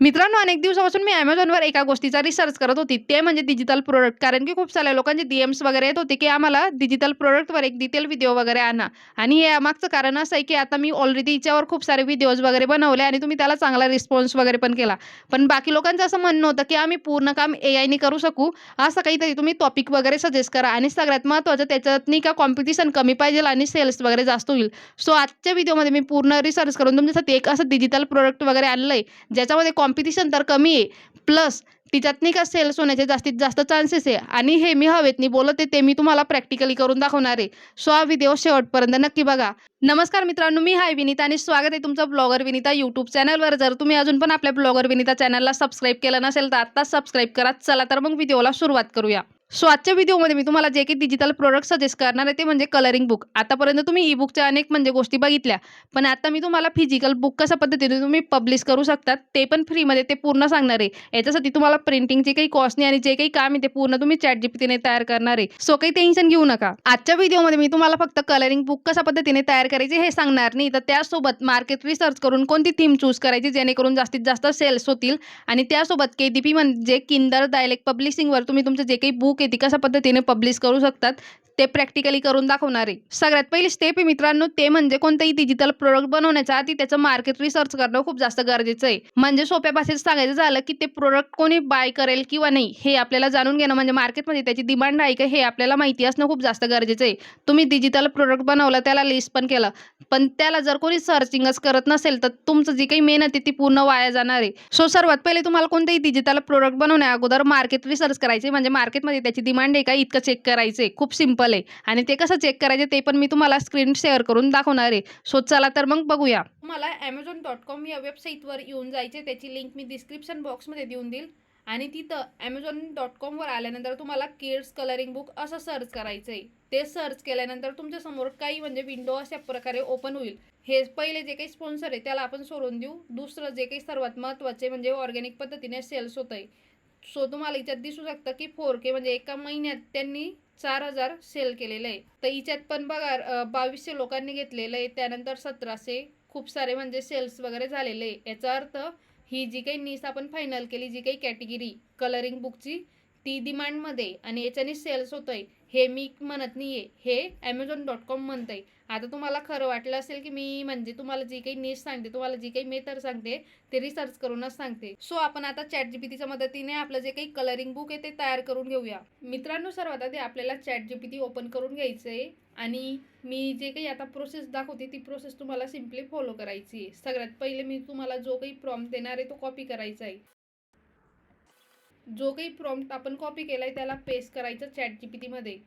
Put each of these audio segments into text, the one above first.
मित्रांनो, अनेक दिवसापासून मी Amazonवर एका गोष्टीचा रिसर्च करत होती. ते म्हणजे डिजिटल प्रॉडक्ट. कारण की खूप साऱ्या लोकांचे डीएम्स वगैरे येत होते, की आम्हाला डिजिटल प्रॉडक्टवर एक डिटेल व्हिडिओ वगैरे आणा. आणि हे यामागचं कारण असं आहे, की आता मी ऑलरेडी हिच्यावर खूप सारे व्हिडिओज वगैरे बनवले आणि तुम्ही त्याला चांगला रिस्पॉन्स वगैरे पण केला. पण बाकी लोकांचं असं म्हणणं होतं, की आम्ही पूर्ण काम एआयने करू शकू. असं काहीतरी तुम्ही टॉपिक वगैरे सजेस्ट करा आणि सगळ्यात महत्त्वाचं त्याच्यात नाही का कॉम्पिटिशन कमी पाहिजे आणि सेल्स वगैरे जास्त होईल. सो आजच्या व्हिडिओमध्ये मी पूर्ण रिसर्च करून तुमच्यासाठी एक असं डिजिटल प्रॉडक्ट वगैरे आणलंय, ज्याच्यामध्ये कॉम्पिटिशन तर कमी आहे, प्लस तिच्यात नाही का सेल्स होण्याचे जास्तीत जास्त चान्सेस आहे आणि हे मी हवेत नाही बोलत आहे, ते मी तुम्हाला प्रॅक्टिकली करून दाखवणार आहे. सो हा व्हिडिओ शेवटपर्यंत नक्की बघा. नमस्कार मित्रांनो, मी हाय विनिता आणि स्वागत आहे तुमचं ब्लॉगर विनिता यूट्यूब चॅनलवर. जर तुम्ही अजून पण आपल्या ब्लॉगर विनिता चॅनलला सबस्क्राईब केलं नसेल, तर आत्ताच सबस्क्राईब करा. चला तर मग व्हिडिओला सुरुवात करूया. सो आजच्या व्हिडिओमध्ये मी तुम्हाला जे काही डिजिटल प्रॉडक्ट सजेस्ट करणार आहे, ते म्हणजे कलरिंग बुक. आतापर्यंत तुम्ही ई-बुकच्या अनेक म्हणजे गोष्टी बघितल्या. पण आता मी तुम्हाला फिजिकल बुक कशा पद्धतीने तुम्ही पब्लिश करू शकता, ते पण फ्रीमध्ये ते पूर्ण सांगणार आहे. याच्यासाठी तुम्हाला प्रिंटिंगची काही कॉस्ट नाही आणि जे काही काम आहे ते पूर्ण तुम्ही ChatGPTने तयार करणार आहे. सो काही टेन्शन घेऊ नका. आजच्या व्हिडिओमध्ये मी तुम्हाला फक्त कलरिंग बुक कशा पद्धतीने तयार करायचे हे सांगणार नाही, तर त्यासोबत मार्केट रिसर्च करून कोणती थीम चूज करायची जेणेकरून जास्तीत जास्त सेल्स होतील आणि त्यासोबत KDP म्हणजे किंडल डायरेक्ट पब्लिशिंगवर तुम्ही तुमचे जे काही बुक आहे ती कशा पद्धतीने पब्लिश करू शकतात ते प्रॅक्टिकली करून दाखवणार आहे. सगळ्यात पहिली स्टेप आहे मित्रांनो, ते म्हणजे कोणतेही डिजिटल प्रॉडक्ट बनवण्याच्या आधी त्याचं मार्केट रिसर्च करणं खूप जास्त गरजेचं आहे. म्हणजे सोप्या भाषेत सांगायचं झालं, की ते प्रॉडक्ट कोणी बाय करेल किंवा नाही हे आपल्याला जाणून घेणं म्हणजे मार्केटमध्ये त्याची डिमांड आहे का हे आपल्याला माहिती असणं खूप जास्त गरजेचं आहे. तुम्ही डिजिटल प्रॉडक्ट बनवलं, त्याला लिस्ट पण केलं, पण त्याला जर कोणी सर्चिंगच करत नसेल, तर तुमचं जी काही मेहनत आहे ती पूर्ण वाया जाणार आहे. सो सर्वात पहिले तुम्हाला कोणतेही डिजिटल प्रॉडक्ट बनवण्या अगोदर मार्केट रिसर्च करायचे, म्हणजे मार्केटमध्ये त्याची डिमांड आहे का इतकं चेक करायचं खूप सिंपल आहे. आणि ते कसं चेक करायचे ते पण मी तुम्हाला स्क्रीन शेअर करून दाखवणार आहे. सो चला तर मग बघूया. तुम्हाला Amazon.com या वेबसाईटवर येऊन जायचे. त्याची लिंक मी डिस्क्रिप्शन बॉक्समध्ये देऊन देईल आणि तिथं Amazon.com वर आल्यानंतर तुम्हाला किड्स कलरिंग बुक असं सर्च करायचं आहे. ते सर्च केल्यानंतर तुमच्या समोर काही म्हणजे विंडो अशा प्रकारे ओपन होईल. हे पहिले जे काही स्पॉन्सर आहे त्याला आपण सोडून देऊ. दुसरं जे काही सर्वात महत्त्वाचे म्हणजे ऑर्गॅनिक पद्धतीने सेल्स होत आहे. सो तुम्हाला याच्यात दिसू शकतं की 4K म्हणजे एका महिन्यात त्यांनी 4,000 सेल केलेलं आहे. तर हिच्यात पण बघा 2200 लोकांनी घेतलेलं आहे, त्यानंतर 1700 खूप सारे म्हणजे सेल्स वगैरे झालेले आहे. याचा अर्थ ही जी काही नीस आपण फायनल केली, जी काही कॅटेगरी कलरिंग बुकची ती डिमांडमध्ये आणि याच्याने सेल्स होतोय हे मी म्हणत नाहीये, हे Amazon.com म्हणतंय. आता तुम्हाला खरं वाटलं असेल की मी म्हणजे तुम्हाला जी काही नीश सांगते, तुम्हाला जी काही मेथड सांगते ते रिसर्च करूनच सांगते. सो आपण आता ChatGPTच्या मदतीने आपलं जे काही कलरिंग बुक आहे ते तयार करून घेऊया. मित्रांनो, सर्वात आधी आपल्याला ChatGPT ओपन करून घ्यायचं आहे आणि मी जे काही आता प्रोसेस दाखवते ती प्रोसेस तुम्हाला सिम्पली फॉलो करायची आहे. सगळ्यात पहिले मी तुम्हाला जो काही प्रॉम्प्ट देणार आहे तो कॉपी करायचा आहे. जो काही प्रॉम्प्ट आपण कॉपी केलाय त्याला पेस्ट करायचं ChatGPTमध्ये.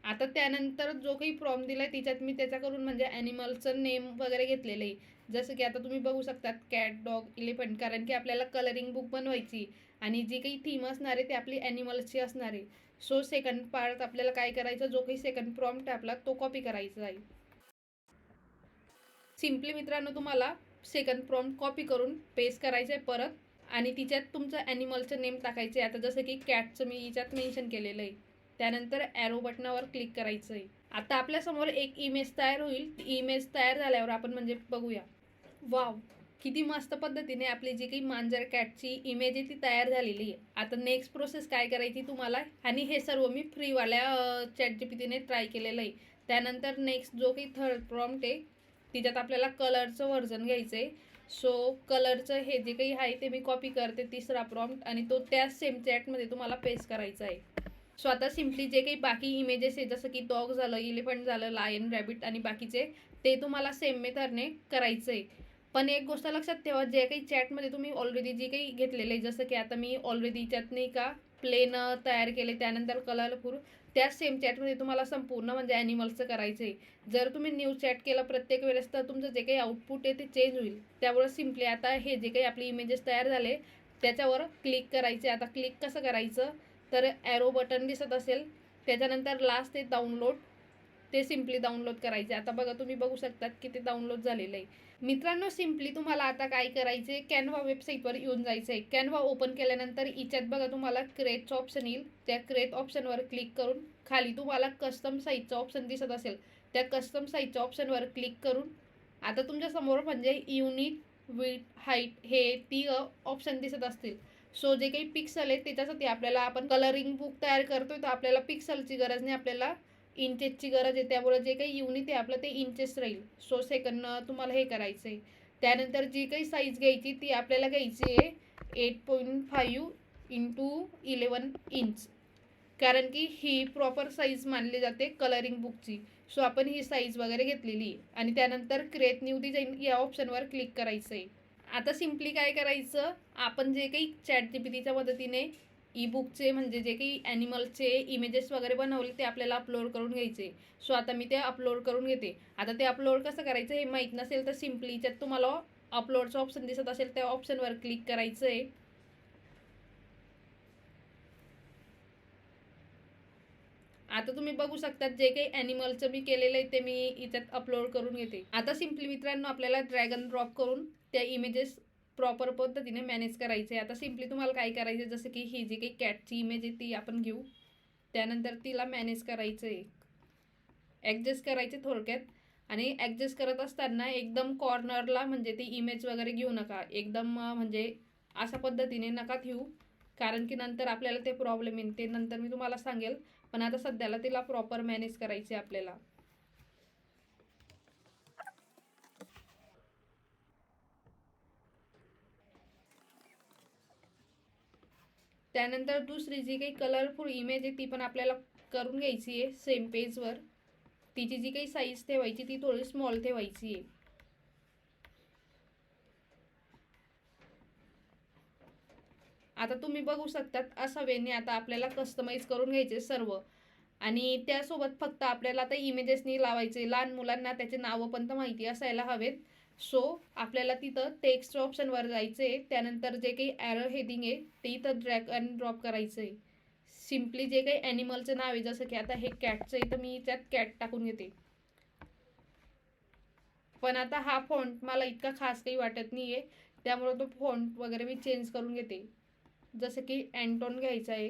आता त्यानंतर जो काही प्रॉम्प्ट दिलाय तिच्यात मी त्याच्याकडून म्हणजे ॲनिमलचं नेम वगैरे घेतलेलं आहे. जसं की आता तुम्ही बघू शकतात कॅट, डॉग, इलेफंट, कारण की आपल्याला कलरिंग बुक बनवायची आणि जी काही थीम असणार आहे ती आपली ॲनिमल्सची असणार आहे. सो सेकंड पार्ट आपल्याला काय करायचं, जो काही सेकंड प्रॉम्प्ट आहे आपला तो कॉपी करायचा आहे. सिम्पली मित्रांनो तुम्हाला सेकंड प्रॉम्प्ट कॉपी करून पेस्ट करायचं आहे परत आणि तिच्यात तुमचं ॲनिमलचं नेम टाकायचं आहे. आता जसं की कॅटचं मी याच्यात मेन्शन केलेलं आहे. त्यानंतर ॲरो बटनावर क्लिक करायचं आहे. आता आपल्यासमोर एक इमेज तयार होईल. ती इमेज तयार झाल्यावर आपण म्हणजे बघूया. वाव, किती मस्त पद्धतीने आपली जी काही मांजर कॅटची इमेज आहे ती तयार झालेली आहे. आता नेक्स्ट प्रोसेस काय करायची तुम्हाला, आणि हे सर्व मी फ्रीवाल्या ChatGPTने ट्राय केलेलं आहे. त्यानंतर नेक्स्ट जो काही थर्ड प्रॉम्प्ट आहे तिच्यात आपल्याला कलरचं व्हर्जन घ्यायचं आहे. सो कलरचं हे जे काही आहे ते मी कॉपी करते तिसरा प्रॉम्प्ट आणि तो त्याच सेम चॅटमध्ये तुम्हाला पेस्ट करायचा आहे. सो आता सिम्पली जे काही बाकी इमेजेस आहे जसं की डॉग झालं, इलेफंट झालं, लायन, रॅबिट आणि बाकीचे ते तुम्हाला सेम मेथडने करायचं आहे. पण एक गोष्ट लक्षात ठेवा, जे काही चॅटमध्ये तुम्ही ऑलरेडी जी काही घेतलेलं आहे, जसं की आता मी ऑलरेडी त्यात नाही का प्लेन तयार केले, त्यानंतर कलरफुल, त्याच सेम चॅटमध्ये तुम्हाला संपूर्ण म्हणजे ॲनिमल्सचं करायचं आहे. जर तुम्ही न्यू चॅट केला प्रत्येक वेळेस तर तुमचं जे काही आउटपुट आहे ते चेंज होईल. त्यामुळे सिम्पली आता हे जे काही आपले इमेजेस तयार झाले त्याच्यावर क्लिक करायचे. आता क्लिक कसं करायचं, तर ॲरो बटन दिसत असेल त्याच्यानंतर लास्ट ते डाउनलोड, ते सिम्पली डाउनलोड करायचे. आता बघा तुम्ही बघू शकतात की ते डाउनलोड झालेलं आहे. मित्रांनो, सिम्पली तुम्हाला आता काय करायचे, कॅनव्हा वेबसाईटवर येऊन जायचं आहे. कॅनव्हा ओपन केल्यानंतर इच्यात बघा तुम्हाला क्रिएटचं ऑप्शन येईल. त्या क्रिएट ऑप्शनवर क्लिक करून खाली तुम्हाला कस्टम साईजचं ऑप्शन दिसत असेल, त्या कस्टम साईजच्या ऑप्शनवर क्लिक करून आता तुमच्या समोर म्हणजे युनिट, विड्थ, हाईट हे ती ऑप्शन दिसत असतील. सो जे काही पिक्सल आहे त्याच्यासाठी आपल्याला आपण कलरिंग बुक तयार करतोय तर आपल्याला पिक्सलची गरज नाही, आपल्याला इंचेसची गरज आहे. त्यामुळे जे काही युनिट आहे आपलं ते इंचेस राहील. सो सेकंड तुम्हाला हे करायचं आहे. त्यानंतर जी काही साईज घ्यायची ती आपल्याला घ्यायची आहे 8.5 इंटू 11 इंच, कारण की ही प्रॉपर साईज मानली जाते कलरिंग बुकची. सो आपण ही साईज वगैरे घेतलेली आहे. आणि त्यानंतर क्रिएट न्यू डिझाईन या ऑप्शनवर क्लिक करायचं आहे. आता सिम्पली काय करायचं, आपण जे काही ChatGPTच्या मदतीने ई बुकचे म्हणजे जे काही ॲनिमलचे इमेजेस वगैरे बनवले ते आपल्याला अपलोड करून घ्यायचे. सो आता मी ते अपलोड करून घेते. आता ते अपलोड कसं करायचं हे माहीत नसेल तर सिम्पली त्यात तुम्हाला अपलोडचं ऑप्शन दिसत असेल त्या ऑप्शनवर क्लिक करायचं आहे. आता तुम्ही बघू शकतात जे काही ॲनिमलचं मी केलेलं आहे ते मी इथ्यात अपलोड करून घेते. आता सिम्पली मित्रांनो आपल्याला ड्रॅग अँड ड्रॉप करून त्या इमेजेस प्रॉपर पद्धतीने मॅनेज करायचे. आता सिम्पली तुम्हाला काय करायचं, जसं की ही जी काही कॅटची इमेज आहे ती आपण घेऊ. त्यानंतर तिला मॅनेज करायचं आहे, ॲडजस्ट करायचे थोडक्यात. आणि ॲडजस्ट करत असताना एकदम कॉर्नरला म्हणजे ती इमेज वगैरे घेऊ नका, एकदम म्हणजे अशा पद्धतीने नका ठेवू, कारण की नंतर आपल्याला ते प्रॉब्लेम येईल, ते नंतर मी तुम्हाला सांगेल. पण आता सध्याला तिला प्रॉपर मॅनेज करायचे आपल्याला. त्यानंतर दुसरी जी काही कलरफुल इमेज आहे ती पण आपल्याला करून घ्यायची आहे सेम पेजवर. तिची जी काही साईज ठेवायची ती थोडी स्मॉल ठेवायची आहे. आता तुम्ही बघू शकतात असा वेने आता आपल्याला कस्टमाइज करून घ्यायचे सर्व. आणि त्यासोबत फक्त आपल्याला आता इमेजेसनी लावायचे. लहान मुलांना त्याचे नावं पण तर माहिती असायला हवेत. सो आपल्याला तिथं टेक्स्ट ऑप्शनवर जायचं आहे. त्यानंतर जे काही ॲरो हेडिंग आहे ते इथं ड्रॅग अँड ड्रॉप करायचं आहे. सिम्पली जे काही ॲनिमलचं नाव आहे, जसं की आता हे कॅटचं आहे तर मी त्यात कॅट टाकून घेते. पण आता हा फॉन्ट मला इतका खास काही वाटत नाही आहे, त्यामुळे तो फॉन्ट वगैरे मी चेंज करून घेते. जसं की अँटॉन घ्यायचा आहे.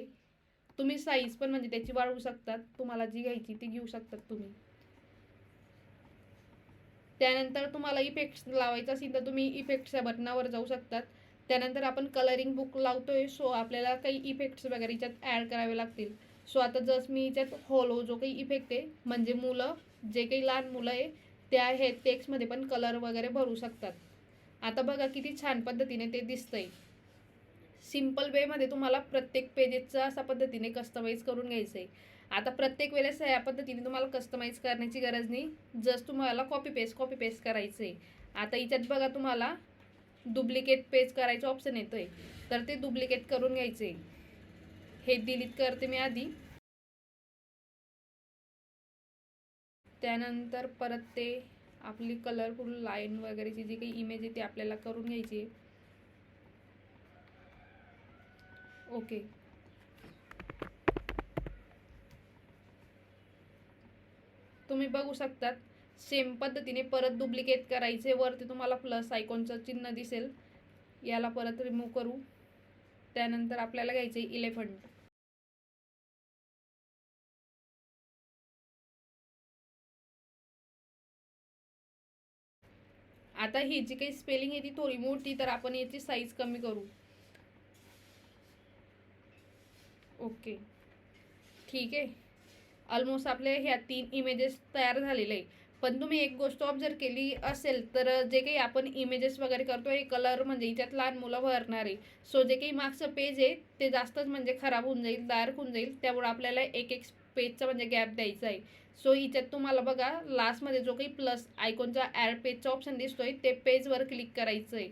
तुम्ही साईज पण म्हणजे त्याची वाढवू शकतात, तुम्हाला जी घ्यायची ती घेऊ शकतात तुम्ही. त्यानंतर तुम्हाला इफेक्ट्स लावायचा असेल तर तुम्ही इफेक्ट्सच्या बटनावर जाऊ शकतात. त्यानंतर आपण कलरिंग बुक लावतोय सो आपल्याला काही इफेक्ट्स वगैरे याच्यात ॲड करावे लागतील. सो आता जस्ट मी याच्यात हॉलो जो काही इफेक्ट आहे म्हणजे मुलं जे काही लहान मुलं आहे त्या हे टेक्स्टमध्ये पण कलर वगैरे भरू शकतात. आता बघा किती छान पद्धतीने ते दिसतंय. सिम्पल वेमध्ये तुम्हाला प्रत्येक पेजेसचं अशा पद्धतीने कस्टमाइज करून घ्यायचं आहे. आता प्रत्येक वेळेस या पद्धतीने तुम्हाला कस्टमाइज करण्याची गरज नाही, जस्ट तुम्हाला कॉपी पेस्ट करायचं आहे. आता याच्यात बघा तुम्हाला डुप्लिकेट पेज करायचं ऑप्शन येतोय, तर ते डुप्लिकेट करून घ्यायचं आहे. हे डिलीट करते मी आधी. त्यानंतर परत ते आपली कलरफुल लाईन वगैरेची जी काही इमेज आहे ती आपल्याला करून घ्यायची आहे. ओके. तुम्ही बघू शकतात सेम पद्धतीने परत डुप्लिकेट करायचे. वरती तुम्हाला प्लस आयकॉनचं चिन्ह दिसेल, याला परत रिमूव्ह करू. त्यानंतर आपल्याला घ्यायचे इलेफंट. आता ही जी काही स्पेलिंग आहे ती थोडी मोठी, तर आपण याची साईज कमी करू. ओके, ठीक आहे. ऑलमोस्ट आपले ह्या 3 इमेजेस तयार झालेले आहे. पण तुम्ही एक गोष्ट ऑब्झर्व केली असेल तर जे काही आपण इमेजेस वगैरे करतो हे कलर म्हणजे याच्यात लहान मुलं भरणार आहे. सो जे काही मागचं पेज आहे ते जास्तच म्हणजे खराब होऊन जाईल, डार्क होऊन जाईल. त्यामुळे आपल्याला एक एक पेजचा म्हणजे गॅप द्यायचा आहे. सो याच्यात तुम्हाला बघा लास्टमध्ये जो काही प्लस आयकॉनचा ॲड पेजचा ऑप्शन दिसतोय ते पेजवर क्लिक करायचं आहे.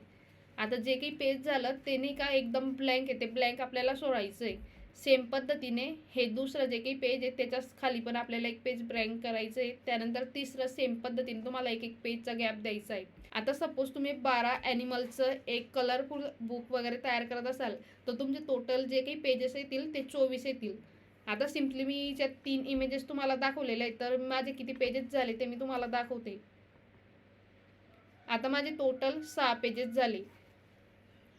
आता जे काही पेज झालं ते नाही का एकदम ब्लँक आहे, ते ब्लँक आपल्याला सोडायचं आहे. सेम पद्धतीने हे दुसरं जे काही पेज आहे त्याच्या खाली पण आपल्याला एक पेज ब्लँक करायचं आहे. त्यानंतर तिसरं सेम पद्धतीने तुम्हाला एक एक पेजचा गॅप द्यायचा आहे. आता सपोज तुम्ही 12 ॲनिमलचं एक कलरफुल बुक वगैरे तयार करत असाल तर तुमचे टोटल जे काही पेजेस येतील ते 24 येतील. आता सिम्पली मी याच्यात 3 इमेजेस तुम्हाला दाखवलेले आहेत, तर माझे किती पेजेस झाले ते मी तुम्हाला दाखवते. आता माझे टोटल 6 पेजेस झाले.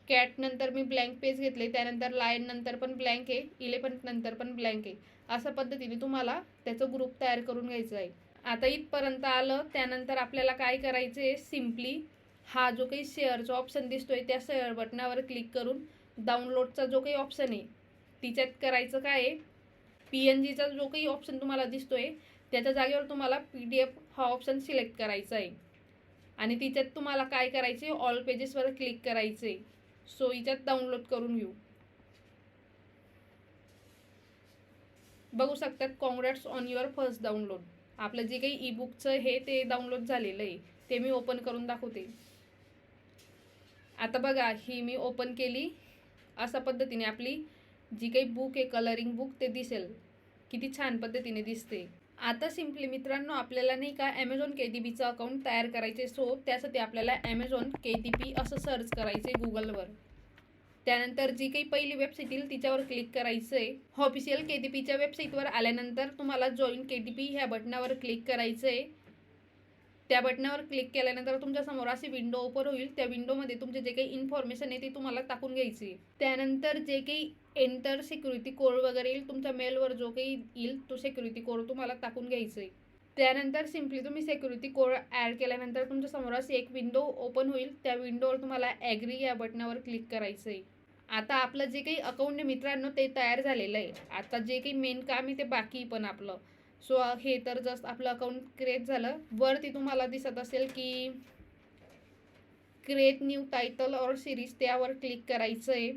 कॅट नंतर मी ब्लँक पेज घेतले, त्यानंतर लायन नंतर पण ब्लँक आहे, इलेफंट नंतर पण ब्लँक आहे. अशा पद्धतीने तुम्हाला त्याचं ग्रुप तयार करून घ्यायचं आहे. आता इथपर्यंत आलं. त्यानंतर आपल्याला काय करायचं आहे, सिम्पली हा जो काही शेअरचा ऑप्शन दिसतोय त्या शेअर बटनावर क्लिक करून डाउनलोडचा जो काही ऑप्शन आहे तिच्यात करायचं काय आहे, PNGचा जो काही ऑप्शन तुम्हाला दिसतोय त्याच्या जागेवर तुम्हाला PDF हा ऑप्शन सिलेक्ट करायचा आहे आणि तिच्यात तुम्हाला काय करायचे, ऑल पेजेसवर क्लिक करायचे. सो हिच्यात डाउनलोड करून घेऊ. बघू शकतात, congrats on your first download. आपलं जे काही ईबुकचं हे ते डाउनलोड झालेलं आहे, ते मी ओपन करून दाखवते. आता बघा, ही मी ओपन केली. अशा पद्धतीने आपली जी काही बुक आहे, कलरिंग बुक, ते दिसेल. किती छान पद्धतीने दिसते. आता सिम्पली मित्रांनो, आपल्याला नाही का ॲमेझॉन KDPचं अकाउंट तयार करायचे. सो त्यासाठी आपल्याला ॲमेझॉन KDP असं सर्च करायचं आहे गुगलवर. त्यानंतर जी काही पहिली वेबसाईट येईल तिच्यावर क्लिक करायचं आहे. ऑफिशियल KDPच्या वेबसाईटवर आल्यानंतर तुम्हाला जॉईन KDP ह्या बटनावर क्लिक करायचं आहे. त्या बटनावर क्लिक केल्यानंतर तुमच्यासमोर अशी विंडो ओपन होईल. त्या विंडोमध्ये तुमचे जे काही इन्फॉर्मेशन आहे ती तुम्हाला टाकून घ्यायची. त्यानंतर जे काही एंटर सिक्युरिटी कोड वगैरे येईल तुमच्या मेलवर, जो काही येईल तो सिक्युरिटी कोड तुम्हाला टाकून घ्यायचा आहे. त्यानंतर सिम्पली तुम्ही सिक्युरिटी कोड ॲड केल्यानंतर तुमच्यासमोर अशी एक विंडो ओपन होईल. त्या विंडोवर तुम्हाला ॲग्री या बटनावर क्लिक करायचं आहे. आता आपलं जे काही अकाउंट आहे मित्रांनो ते तयार झालेलं आहे. आता जे काही मेन काम आहे ते बाकी पण आपलं. सो हे तर जस्ट आपलं अकाउंट क्रिएट झालं. वरती तुम्हाला दिसत असेल की क्रिएट न्यू टायटल और सिरीज, त्यावर क्लिक करायचं आहे.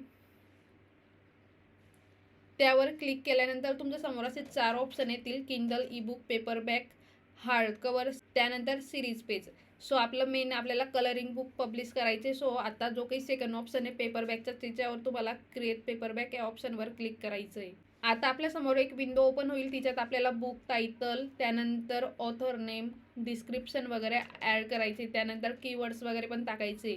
त्यावर क्लिक केल्यानंतर तुमच्या समोर असे 4 ऑप्शन येतील, किंडल, ईबुक, पेपरबॅक, हार्ड कवर, त्यानंतर सिरीज पेज. सो आपलं मेन आपल्याला कलरिंग बुक पब्लिश करायचे. सो आता जो काही सेकंड ऑप्शन आहे पेपरबॅकचा, त्याच्यावर तुम्हाला क्रिएट पेपरबॅक या ऑप्शनवर क्लिक करायचं आहे. आता आपल्यासमोर एक विंडो ओपन होईल. तिच्यात आपल्याला बुक टायटल, त्यानंतर ऑथर नेम, डिस्क्रिप्शन वगैरे ॲड करायचे. त्यानंतर कीवर्ड्स वगैरे पण टाकायचे.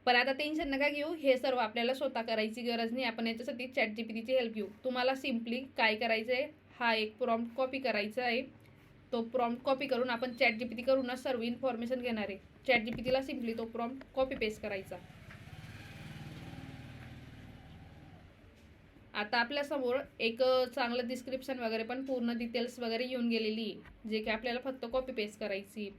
पण आता टेन्शन नका घेऊ, हे सर्व आपल्याला स्वतः करायची गरज नाही. आपण याच्यासाठी ChatGPTची हेल्प घेऊ. तुम्हाला सिम्पली काय करायचं आहे, हा एक प्रॉम्प्ट कॉपी करायचा आहे. तो प्रॉम्प्ट कॉपी करून आपण ChatGPT करूनच सर्व इन्फॉर्मेशन घेणार आहे. ChatGPTला सिम्पली तो प्रॉम्प्ट कॉपी पेस्ट करायचा. आता आपल्यासमोर एक चांगलं डिस्क्रिप्शन वगैरे पण पूर्ण डिटेल्स वगैरे येऊन गेलेली आहे, जे की आपल्याला फक्त कॉपी पेस्ट करायची.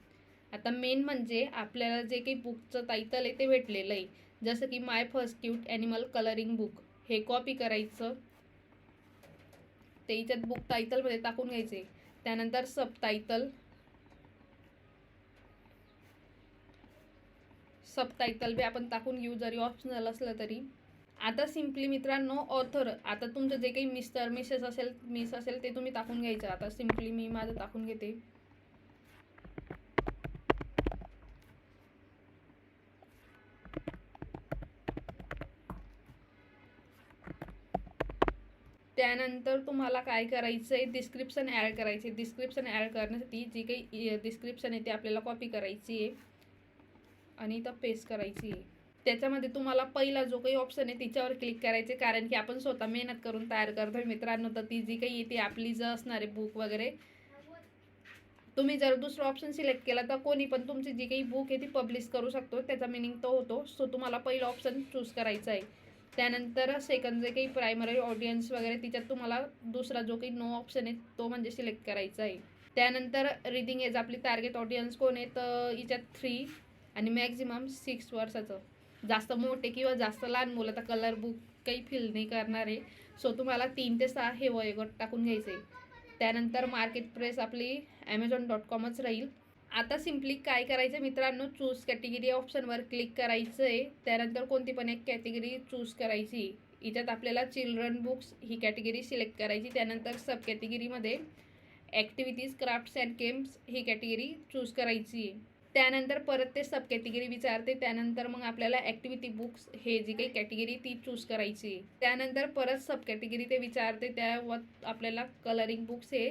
आता मेन म्हणजे आपल्याला जे काही बुकचं टायटल आहे ते भेटलेलं आहे, जसं की my first cute animal colouring book. हे कॉपी करायचं, ते याच्यात बुक टायटलमध्ये टाकून घ्यायचे. त्यानंतर सब टायटल बी आपण टाकून घेऊ, जरी ऑप्शनल असलं तरी. आता सिम्पली मित्रांनो ऑथर, आता तुमचं जे काही मिस्टर, मिसेस असेल, मिस असेल ते तुम्ही टाकून घ्यायचं. आता सिम्पली मी माझं टाकून घेते. त्यानंतर तुम्हाला काय करायचं आहे, डिस्क्रिप्शन ॲड करायचे. डिस्क्रिप्शन ॲड करण्यासाठी जी काही डिस्क्रिप्शन आहे ते आपल्याला कॉपी करायची आहे आणि इथं पेस्ट करायची आहे. त्याच्यामध्ये तुम्हाला पहिला जो काही ऑप्शन आहे तिच्यावर क्लिक करायचे, कारण की आपण स्वतः मेहनत करून तयार करतोय मित्रांनो. तर ती जी काही येते आपली जर असणार आहे बुक वगैरे, तुम्ही जर दुसरा ऑप्शन सिलेक्ट केला तर कोणी पण तुमची जी काही बुक आहे ती पब्लिश करू शकतो, त्याचा मिनिंग तो होतो. सो तुम्हाला पहिला ऑप्शन चूज करायचा आहे. त्यानंतर सेकंड जे काही प्रायमरी ऑडियन्स वगैरे, तिच्यात तुम्हाला दुसरा जो काही नो ऑप्शन आहे तो म्हणजे सिलेक्ट करायचा आहे. त्यानंतर रिडिंग एज, आपली टार्गेट ऑडियन्स कोण आहे, तर याच्यात 3 आणि मॅक्झिमम 6 वर्षाचं. जास्त मोठे किंवा जास्त लहान मुलं तर कलर बुक काही फील नाही करणार आहे. सो तुम्हाला 3 ते 6 हे वयोगट टाकून घ्यायचे आहे. त्यानंतर मार्केट प्लेस आपली Amazon.comच राहील. आता सिम्पली काय करायचं मित्रांनो, चूज कॅटेगरी ऑप्शनवर क्लिक करायचं आहे. त्यानंतर कोणती पण एक कॅटेगरी चूज करायची. याच्यात आपल्याला चिल्ड्रन बुक्स ही कॅटेगरी सिलेक्ट करायची. त्यानंतर सब कॅटेगरीमध्ये activities, crafts and games he category choose करायची. त्यानंतर परत ते सब कॅटेगरी विचारते. त्यानंतर मग आपल्याला ॲक्टिव्हिटी बुक्स हे जी काही कॅटेगरी ती चूज करायची. त्यानंतर परत सब कॅटेगरी ते विचारते, त्यावर आपल्याला कलरिंग बुक्स हे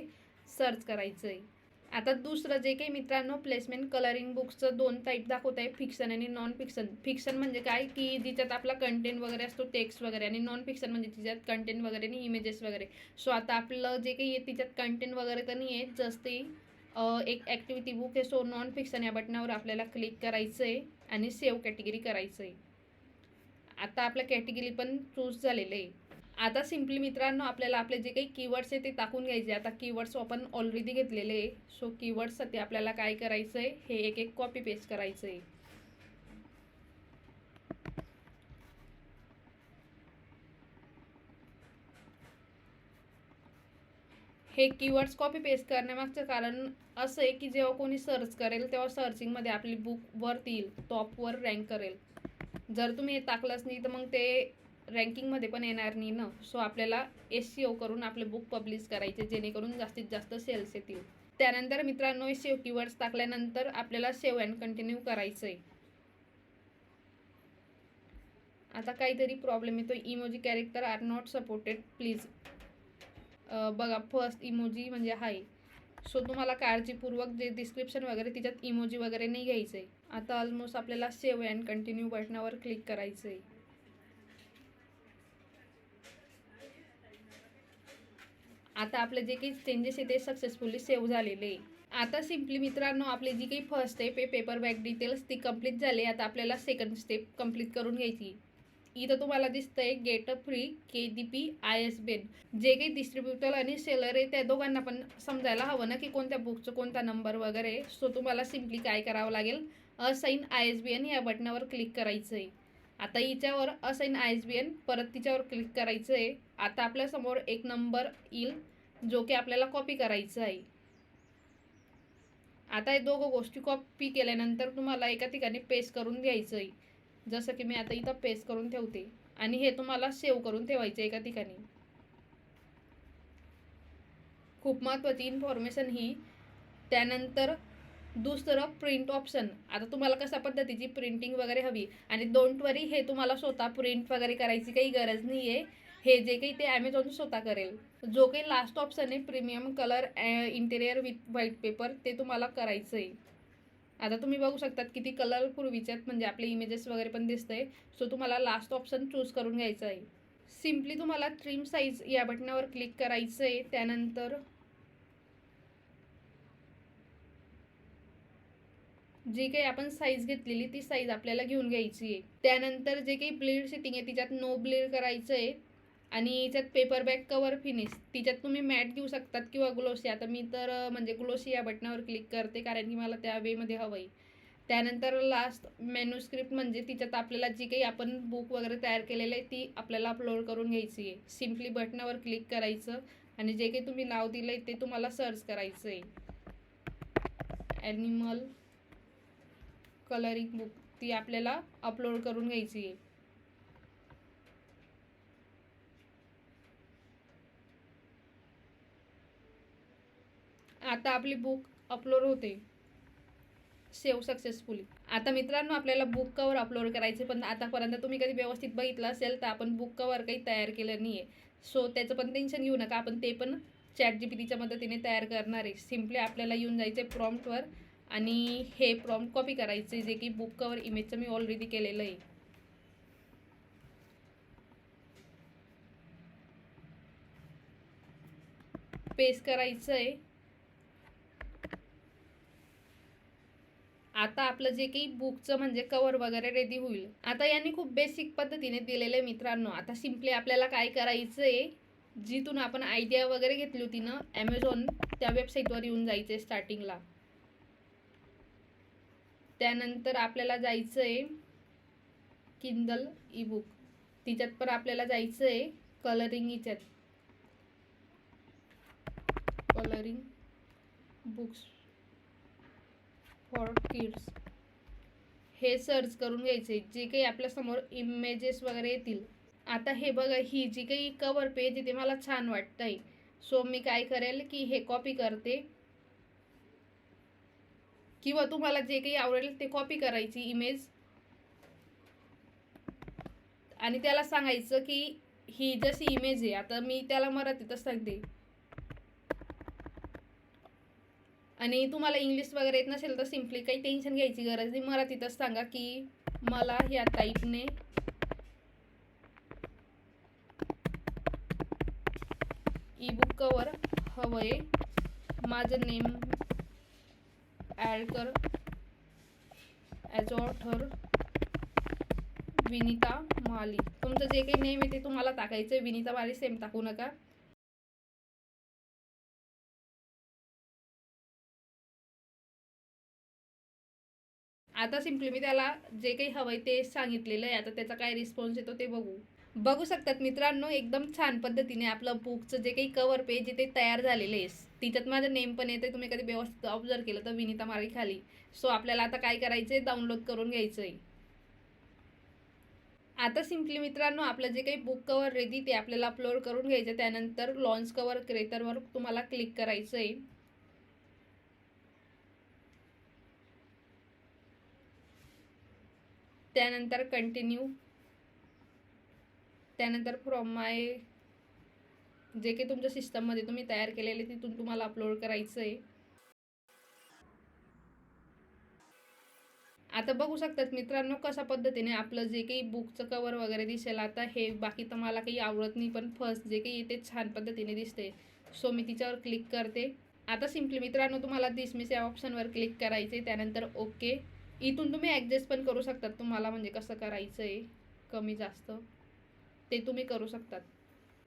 सर्च करायचं आहे. आता दुसरं जे काही मित्रांनो प्लेसमेंट कलरिंग बुक्सचं 2 टाईप दाखवत आहे, फिक्शन आणि नॉन फिक्शन. फिक्शन म्हणजे काय की जिच्यात आपला कंटेंट वगैरे असतो, टेक्स्ट वगैरे, आणि नॉन फिक्शन म्हणजे तिच्यात कंटेंट वगैरे आणि इमेजेस वगैरे. सो आता आपलं जे काही आहे तिच्यात कंटेंट वगैरे तर नाही आहे, जस्ट एक ॲक्टिव्हिटी बुक आहे. सो नॉन फिक्शन या बटनावर आपल्याला क्लिक करायचं आहे आणि सेव्ह कॅटेगरी करायचं आहे. आता आपल्या कॅटेगरी पण चूज झालेलं आहे. आता सिम्पली मित्रांनो आपल्याला आपले जे काही कीवर्ड्स आहे ते टाकून घ्यायचे. आता कीवर्ड्स आपण ऑलरेडी घेतलेले आहे. सो कीवर्ड्ससाठी आपल्याला काय करायचं आहे, हे एक एक कॉपी पेस्ट करायचं आहे. हे कीवर्ड्स कॉपी पेस्ट करण्यामागचं कारण असं आहे की जेव्हा कोणी सर्च करेल तेव्हा सर्चिंगमध्ये आपली बुक वरती येईल, टॉपवर रँक करेल. जर तुम्ही हे टाकलंच नाही तर मग ते रँकिंगमध्ये पण येणार नाही ना. सो आपल्याला SEO करून आपले बुक पब्लिश करायचे जेणेकरून जास्तीत जास्त सेल्स येतील. त्यानंतर मित्रांनो SEO कीवर्ड्स टाकल्यानंतर आपल्याला सेव्ह अँड कंटिन्यू करायचं आहे. आता काहीतरी प्रॉब्लेम येतो, emoji character are not supported please. बघा फर्स्ट इमोजी म्हणजे हाय. सो तुम्हाला काळजीपूर्वक जे डिस्क्रिप्शन वगैरे तिच्यात इमोजी वगैरे नाही घ्यायचं आहे. आता ऑलमोस्ट आपल्याला सेव्ह अँड कंटिन्यू बटनावर क्लिक करायचं आहे. आता आपले जे काही चेंजेस आहे ते सक्सेसफुली सेव्ह झालेले आहे. आता सिम्पली मित्रांनो आपली जी काही फर्स्ट स्टेप आहे पेपर बॅग डिटेल्स ती कंप्लीट झाली. आता आपल्याला सेकंड स्टेप कंप्लीट करून घ्यायची. इथं तुम्हाला दिसतंय get a free KDP ISBN. जे काही डिस्ट्रीब्युटर आणि सेलर आहे त्या दोघांना पण समजायला हवं ना की कोणत्या बुकचं कोणता नंबर वगैरे. सो तुम्हाला सिम्पली काय करावं लागेल, असाइन ISBN या बटनावर क्लिक करायचं आहे. आता हिच्यावर असाइन ISBN परत तिच्यावर क्लिक करायचं आहे. आता आपल्यासमोर एक नंबर येईल जो की आपल्याला कॉपी करायचा आहे. आता हे दोघं गोष्टी कॉपी केल्यानंतर तुम्हाला एका ठिकाणी पेस्ट करून घ्यायचं आहे. जसं की मी आता इथं पेस्ट करून ठेवते आणि हे तुम्हाला सेव्ह करून ठेवायचं एका ठिकाणी. खूप महत्त्वाची इन्फॉर्मेशन ही. त्यानंतर दुसरं प्रिंट ऑप्शन. आता तुम्हाला कशा पद्धतीची प्रिंटिंग वगैरे हवी आणि डोंट वरी हे तुम्हाला स्वतः प्रिंट वगैरे करायची काही गरज नाही आहे. हे जे काही ते ॲमेझॉन स्वतः करेल. जो काही लास्ट ऑप्शन आहे premium colour interior with white paper ते तुम्हाला करायचं आहे. आता तुम्ही बघू शकतात किती कलरफुल विचार म्हणजे आपले इमेजेस वगैरे पण दिसतंय. सो तुम्हाला लास्ट ऑप्शन चूज करून घ्यायचं आहे. सिम्पली तुम्हाला ट्रिम साईज या बटनावर क्लिक करायचं आहे. त्यानंतर जी काही आपण साईज घेतलेली ती साईज आपल्याला घेऊन घ्यायची आहे. त्यानंतर जे काही ब्लीड सेटिंग आहे तिच्यात नो ब्लीड करायचं आहे आणि याच्यात पेपर बॅग कवर फिनिश तिच्यात तुम्ही मॅट घेऊ शकतात किंवा ग्लोसी. आता मी तर म्हणजे ग्लोसी या बटनावर क्लिक करते कारण की मला त्या वेमध्ये हवं आहे. त्यानंतर लास्ट मॅन्युस्क्रिप्ट म्हणजे तिच्यात आपल्याला जी काही आपण बुक वगैरे तयार केलेलं आहे ती आपल्याला अपलोड करून घ्यायची आहे. सिम्पली बटनावर क्लिक करायचं आणि जे काही तुम्ही नाव दिलं आहे ते तुम्हाला सर्च करायचं आहे. ॲनिमल कलरिंग बुक ती आपल्याला अपलोड करून घ्यायची आहे. आता आपली बुक अपलोड होते सेव्ह सक्सेसफुली. आता मित्रांनो आपल्याला बुक कवर अपलोड करायचे पण आतापर्यंत तुम्ही कधी व्यवस्थित बघितलं असेल तर आपण बुक कवर काही तयार केलं नाही आहे. सो त्याचं पण टेन्शन घेऊ नका, आपण ते पण ChatGPTच्या मदतीने तयार करणार आहे. सिम्पली आपल्याला येऊन जायचे प्रॉम्प्टवर आणि हे प्रॉम्प्ट कॉपी करायचे जे की बुक कवर इमेजचं मी ऑलरेडी केलेलं आहे. पेस्ट करायचं आहे. आता आपलं जे काही बुकचं म्हणजे कवर वगैरे रेडी होईल. आता यांनी खूप बेसिक पद्धतीने दिलेलं आहे मित्रांनो. आता सिम्पली आपल्याला काय करायचं आहे, जिथून आपण आयडिया वगैरे घेतली होती ना ॲमेझॉन त्या वेबसाईटवर येऊन जायचं आहे स्टार्टिंगला. त्यानंतर आपल्याला जायचं आहे किंडल ई-बुक तिच्यात पण आपल्याला जायचं आहे कलरिंग हिच्यात कलरिंग बुक्स फॉर किड्स हे सर्च करून घ्यायचे जे काही आपल्यासमोर इमेजेस वगैरे येतील. आता हे बघा ही जी काही कवर पेज आहे ते मला छान वाटतंय. सो मी काय करेल की हे कॉपी करते किंवा तुम्हाला जे काही आवडेल ते कॉपी करायची इमेज आणि त्याला सांगायचं की ही जशी इमेज आहे. आता मी त्याला मराठीतच सांगते आणि तुम्हाला इंग्लिश वगैरे येत नसेल तर सिम्पली काही टेन्शन घ्यायची गरज नाही, मराठीतच सांगा की मला ह्या टाईपने ई-बुक कवर हवंय, माझं नेम ॲड कर ॲज ऑथर विनीता माली. तुमचं जे काही नेम आहे ते तुम्हाला टाकायचं आहे. विनीता माली सेम टाकू नका. आता सिम्पली मी त्याला जे काही हवंय ते सांगितलेलं आहे. आता त्याचा काय रिस्पॉन्स येतो ते बघू शकतात मित्रांनो. एकदम छान पद्धतीने आपलं बुकचं जे काही कव्हर पेज आहे ते तयार झालेलं आहे. तिच्यात माझं नेम पण येते. तुम्ही कधी व्यवस्थित ऑब्झर्व केलं तर विनीता माळी खाली. सो आपल्याला आता काय करायचंय, डाउनलोड करून घ्यायचंय. आता सिम्पली मित्रांनो आपलं जे काही बुक कव्हर रेडी ते आपल्याला अपलोड करून घ्यायचं. त्यानंतर लॉन्च कव्हर क्रिएटरवर तुम्हाला क्लिक करायचंय. त्यानंतर कंटिन्यू, त्यानंतर फ्रॉम माय जे काही तुमच्या सिस्टममध्ये तुम्ही तयार केलेले तिथून तुम्हाला अपलोड करायचं आहे. आता बघू शकतात मित्रांनो कशा पद्धतीने आपलं जे काही बुकचं कवर वगैरे दिसेल. आता हे बाकी तर मला काही आवडत नाही, पण फर्स्ट जे काही येते छान पद्धतीने दिसते. सो मी तिच्यावर क्लिक करते. आता सिम्पली मित्रांनो तुम्हाला डिसमिस या ऑप्शनवर क्लिक करायचे. त्यानंतर ओके. इथून तुम्ही ॲडजस्ट पण करू शकतात. तुम्हाला म्हणजे कसं करायचं आहे कमी जास्त ते तुम्ही करू शकतात.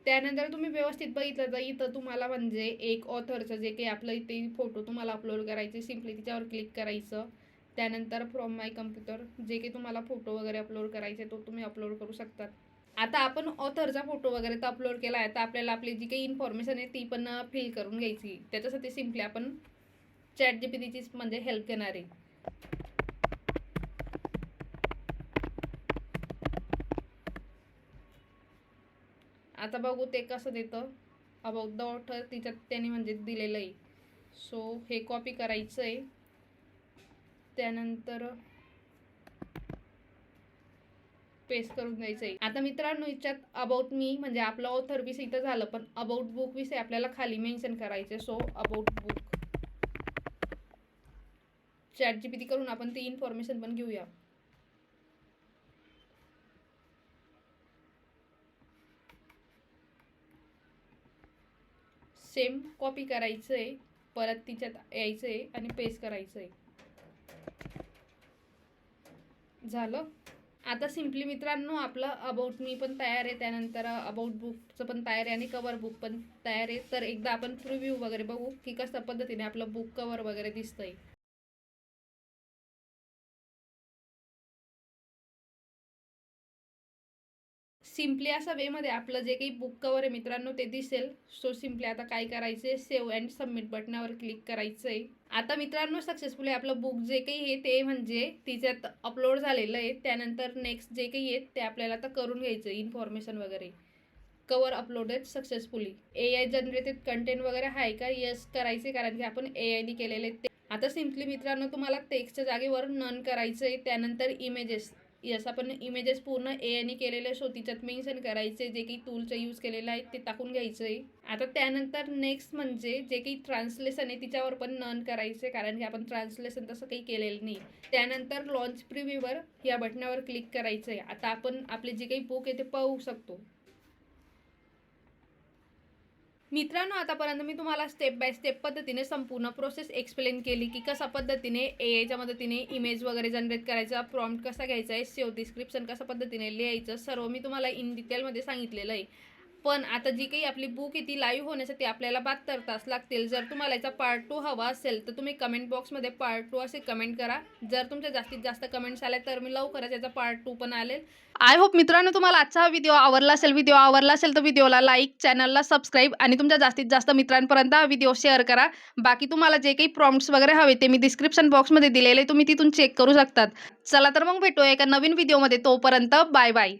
त्यानंतर तुम्ही व्यवस्थित बघितलं तर इथं तुम्हाला म्हणजे एक ऑथरचं जे काही आपलं इथे फोटो तुम्हाला अपलोड करायचे. सिम्पली तिच्यावर क्लिक करायचं. त्यानंतर फ्रॉम माय कम्प्युटर जे काही तुम्हाला फोटो वगैरे अपलोड करायचे तो तुम्ही अपलोड करू शकतात. आता आपण ऑथरचा फोटो वगैरे तर अपलोड केला आहे. तर आपल्याला आपली जी काही इन्फॉर्मेशन आहे ती पण फिल करून घ्यायची. त्याच्यासाठी सिम्पली आपण ChatGPTचीच म्हणजे हेल्प घेणार आहे. आता बघू ते कसं देतं. अबाउट द ऑथर तिच्यात त्यांनी म्हणजे दिलेलं आहे. सो हे कॉपी करायचं आहे. त्यानंतर पेस्ट करून द्यायचं आहे. आता मित्रांनो याच्यात अबाउट मी म्हणजे आपलं ऑथर विषय इथं झालं, पण अबाउट बुक विषय आपल्याला खाली मेन्शन करायचे. सो अबाउट बुक ChatGPT करून आपण ती इन्फॉर्मेशन पण घेऊया. सेम कॉपी करायचं आहे, परत तिच्यात यायचं आहे आणि पेस्ट करायचं आहे. झालं. आता सिम्पली मित्रांनो आपलं अबाउट मी पण तयार आहे. त्यानंतर अबाउट बुकचं पण तयार आहे आणि कवर बुक पण तयार आहे. तर एकदा आपण प्रिव्ह्यू वगैरे बघू की कशा पद्धतीने आपलं बुक कवर वगैरे दिसतंय. सिम्पली असा वेमध्ये आपलं जे काही बुक कवर आहे मित्रांनो ते दिसेल. सो सिम्पली आता काय करायचं आहे, सेव्ह अँड सबमिट बटनावर क्लिक करायचं आहे. आता मित्रांनो सक्सेसफुली आपलं बुक जे काही आहे ते म्हणजे तिच्यात अपलोड झालेलं आहे. त्यानंतर नेक्स्ट जे काही आहे ते आपल्याला आता करून घ्यायचं आहे. इन्फॉर्मेशन वगैरे cover uploaded successfully. AI generated content वगैरे आहे का, यस करायचे कारण की आपण AIने केलेले ते. आता सिम्पली मित्रांनो तुम्हाला टेक्स्टच्या जागेवर नन करायचं आहे. त्यानंतर इमेजेस, यस आपण इमेजेस पूर्ण AIने केलेले सो तिच्यात मेन्शन करायचे. जे काही टूलचं यूज केलेलं आहे ते टाकून घ्यायचं आहे. आता त्यानंतर नेक्स्ट म्हणजे जे काही ट्रान्सलेशन आहे तिच्यावर पण नन करायचे कारण की आपण ट्रान्सलेशन तसं काही केलेलं नाही. त्यानंतर लॉन्च प्रिव्ह्यूवर या बटनावर क्लिक करायचं आहे. आता आपण आपले जे काही बुक आहे ते पाहू शकतो. मित्रांनो आतापर्यंत मी तुम्हाला स्टेप बाय स्टेप पद्धतीने संपूर्ण प्रोसेस एक्सप्लेन केली की कशा पद्धतीने AIच्या मदतीने इमेज वगैरे जनरेट करायचा, प्रॉम्प्ट कसा घ्यायचा आहे, सेव्ह डिस्क्रिप्शन कशा पद्धतीने लिहायचं, सर्व मी तुम्हाला इन डिटेलमध्ये सांगितलेलं आहे. पण आता जी काही आपली बुक आहे ती लाईव्ह होण्यासाठी आपल्याला 72 तास लागतील. जर तुम्हाला याचा पार्ट 2 हवा असेल तर तुम्ही कमेंट बॉक्समध्ये पार्ट 2 असे कमेंट करा. जर तुमच्या जास्तीत जास्त कमेंट्स आल्या तर मी लवकरच याचा पार्ट 2 पण आणेल. आय होप मित्रांनो तुम्हाला आजचा हा व्हिडिओ आवडला असेल. व्हिडिओ आवडला असेल तर व्हिडिओला लाईक, चॅनलला सबस्क्राईब आणि तुमच्या जास्तीत जास्त मित्रांपर्यंत हा व्हिडिओ शेअर करा. बाकी तुम्हाला जे काही प्रॉम्प्ट्स वगैरे हवे ते मी डिस्क्रिप्शन बॉक्समध्ये दिलेले तुम्ही तिथून चेक करू शकतात. चला तर मग भेटूया एका नवीन व्हिडिओमध्ये. तोपर्यंत बाय बाय.